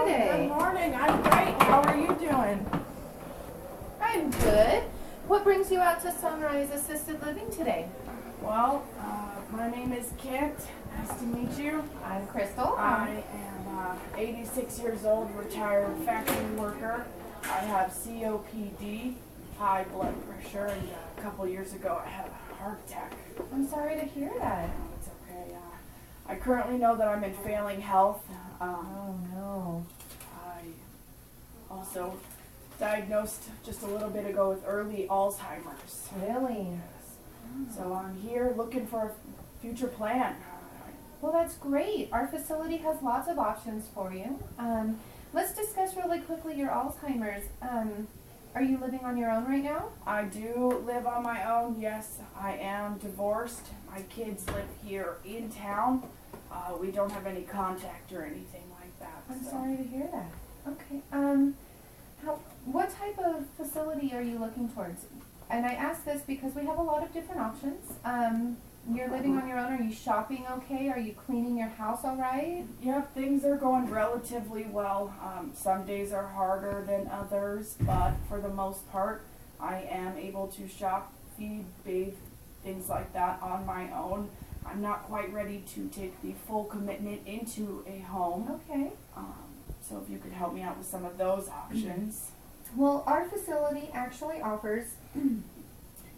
today? Good morning. I'm great. How are you doing? I'm good. What brings you out to Sunrise Assisted Living today? Well, my name is Kent. Nice to meet you. I'm Crystal. I am 86 years old, retired factory worker. I have COPD, high blood pressure, and a couple years ago I had a heart attack. I'm sorry to hear that. Oh, it's okay. I currently know that I'm in failing health. Oh no. I also diagnosed just a little bit ago with early Alzheimer's. Really? So I'm here looking for a future plan. Well, that's great. Our facility has lots of options for you. Let's discuss really quickly your Alzheimer's. Are you living on your own right now? I do live on my own. Yes, I am divorced. My kids live here in town. We don't have any contact or anything like that. I'm so. sorry to hear that. Okay. What type of facility are you looking towards? And I ask this because we have a lot of different options. You're living on your own. Are you shopping okay? Are you cleaning your house all right? Yep, things are going relatively well. Some days are harder than others, but for the most part, I am able to shop, feed, bathe, things like that on my own. I'm not quite ready to take the full commitment into a home. Okay. So if you could help me out with some of those options. Well, our facility actually offers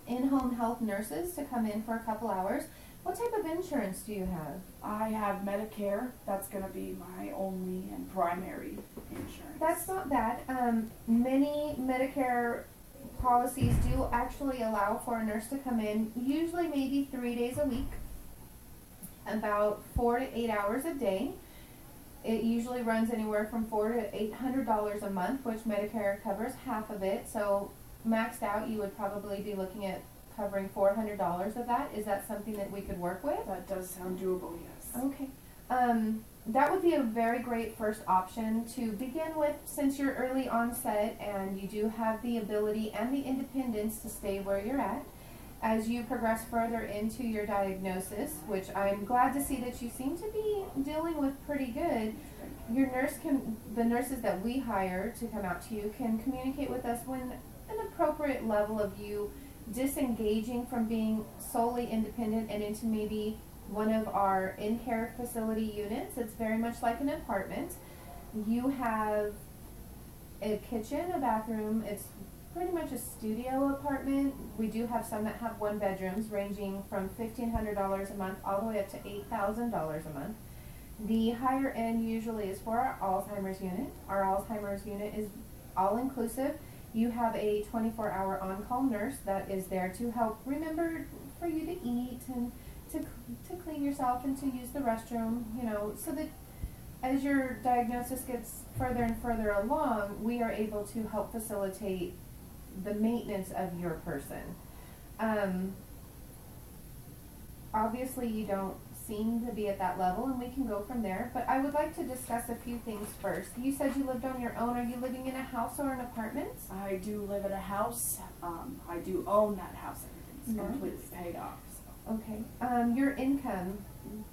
in-home health nurses to come in for a couple hours. What type of insurance do you have? I have Medicare. That's going to be my only and primary insurance. That's not bad. Many Medicare policies do actually allow for a nurse to come in, usually maybe 3 days a week, about 4 to 8 hours a day. It usually runs anywhere from $400 to $800 a month, which Medicare covers half of it. So maxed out, you would probably be looking at covering $400 of that. Is that something that we could work with? That does sound doable, yes. Okay. That would be a very great first option to begin with, since you're early onset and you do have the ability and the independence to stay where you're at. As you progress further into your diagnosis, which I'm glad to see that you seem to be dealing with pretty good, the nurses that we hire to come out to you can communicate with us when an appropriate level of you disengaging from being solely independent and into maybe one of our in-care facility units. It's very much like an apartment. You have a kitchen, a bathroom. It's pretty much a studio apartment. We do have some that have one bedrooms ranging from $1,500 a month all the way up to $8,000 a month. The higher end usually is for our Alzheimer's unit. Our Alzheimer's unit is all inclusive. You have a 24-hour on-call nurse that is there to help remember for you to eat and to clean yourself and to use the restroom, so that as your diagnosis gets further and further along, we are able to help facilitate the maintenance of your person. Obviously you don't seem to be at that level, and we can go from there, but I would like to discuss a few things first. You said you lived on your own. Are you living in a house or an apartment? I do live at a house. I do own that house. Everything's Nice. completely paid off. So. Okay. Your income,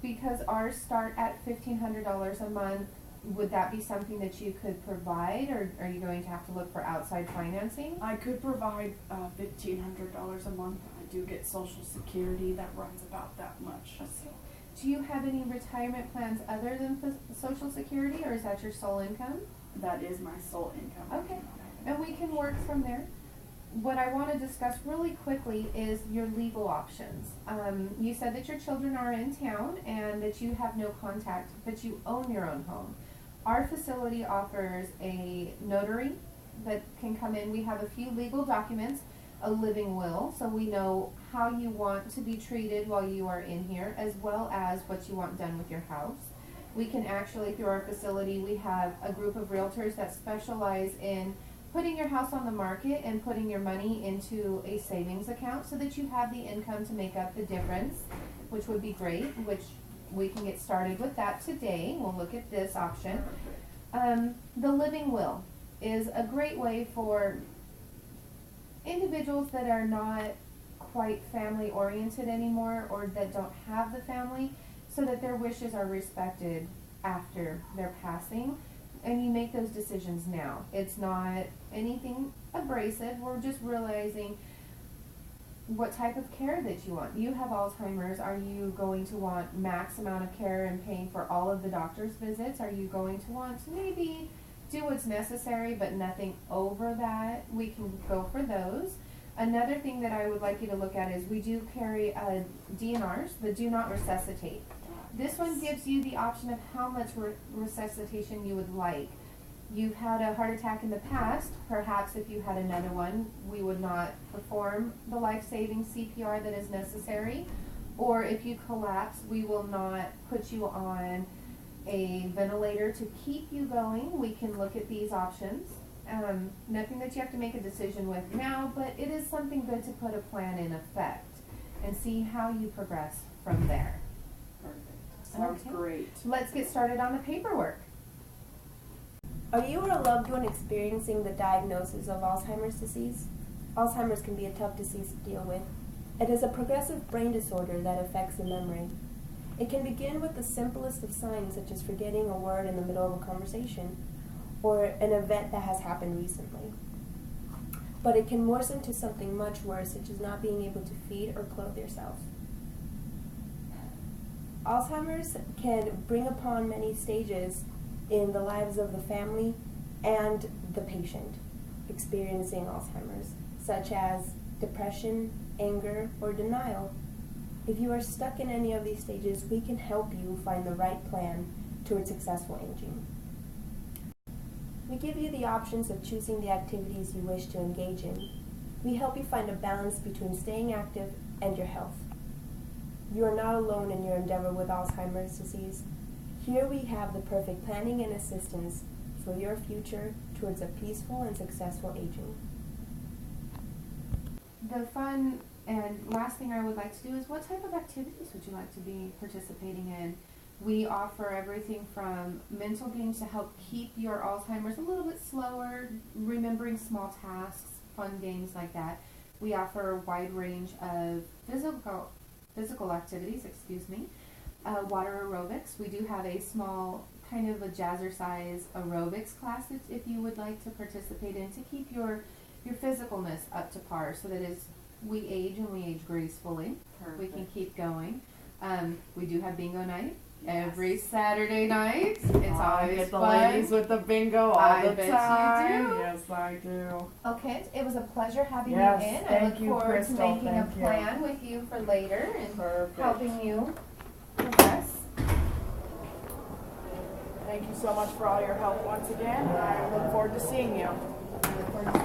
because ours start at $1,500 a month, would that be something that you could provide, or are you going to have to look for outside financing? I could provide $1,500 a month. I do get Social Security that runs about that much. So. Do you have any retirement plans other than Social Security, or is that your sole income? That is my sole income. Okay, and we can work from there. What I want to discuss really quickly is your legal options. You said that your children are in town and that you have no contact, but you own your own home. Our facility offers a notary that can come in. We have a few legal documents, a living will, so we know how you want to be treated while you are in here, as well as what you want done with your house. We can actually, through our facility, we have a group of realtors that specialize in putting your house on the market and putting your money into a savings account so that you have the income to make up the difference, which would be great, which we can get started with that today. We'll look at this option. The living will is a great way for individuals that are not quite family oriented anymore, or that don't have the family, so that their wishes are respected after their passing. and you make those decisions now. It's not anything abrasive. We're just realizing what type of care that you want. You have Alzheimer's. Are you going to want max amount of care and paying for all of the doctor's visits? Are you going to want to maybe do what's necessary but nothing over that? We can go for those. Another thing that I would like you to look at is we do carry DNRs, the do not resuscitate. This one gives you the option of how much resuscitation you would like. You've had a heart attack in the past. Perhaps if you had another one, we would not perform the life-saving CPR that is necessary. Or if you collapse, we will not put you on a ventilator to keep you going. We can look at these options. Nothing that you have to make a decision with now, but it is something good to put a plan in effect and see how you progress from there. Perfect. Sounds great. Let's get started on the paperwork. Are you or a loved one experiencing the diagnosis of Alzheimer's disease? Alzheimer's can be a tough disease to deal with. It is a progressive brain disorder that affects the memory. It can begin with the simplest of signs, such as forgetting a word in the middle of a conversation or an event that has happened recently. But it can worsen to something much worse, such as not being able to feed or clothe yourself. Alzheimer's can bring upon many stages in the lives of the family and the patient experiencing Alzheimer's, such as depression, anger, or denial. If you are stuck in any of these stages, we can help you find the right plan towards successful aging. We give you the options of choosing the activities you wish to engage in. We help you find a balance between staying active and your health. You are not alone in your endeavor with Alzheimer's disease. Here we have the perfect planning and assistance for your future towards a peaceful and successful aging. The fun and last thing I would like to do is what type of activities would you like to be participating in? We offer everything from mental games to help keep your Alzheimer's a little bit slower, remembering small tasks, fun games like that. We offer a wide range of physical activities, water aerobics. We do have a small kind of a jazzercise aerobics class if you would like to participate in to keep your physicalness up to par so that as we age and we age gracefully, Perfect. we can keep going. We do have bingo night. Yes. Every Saturday night. It's always I get the fun. ladies with the bingo all I the bet time. you do. Yes, I do. Okay, it was a pleasure having Yes, you in. I thank look you, forward Crystal. to making a Thank you. plan with you for later and Perfect. helping you progress. Thank you so much for all your help once again. I look forward to seeing you. I look forward to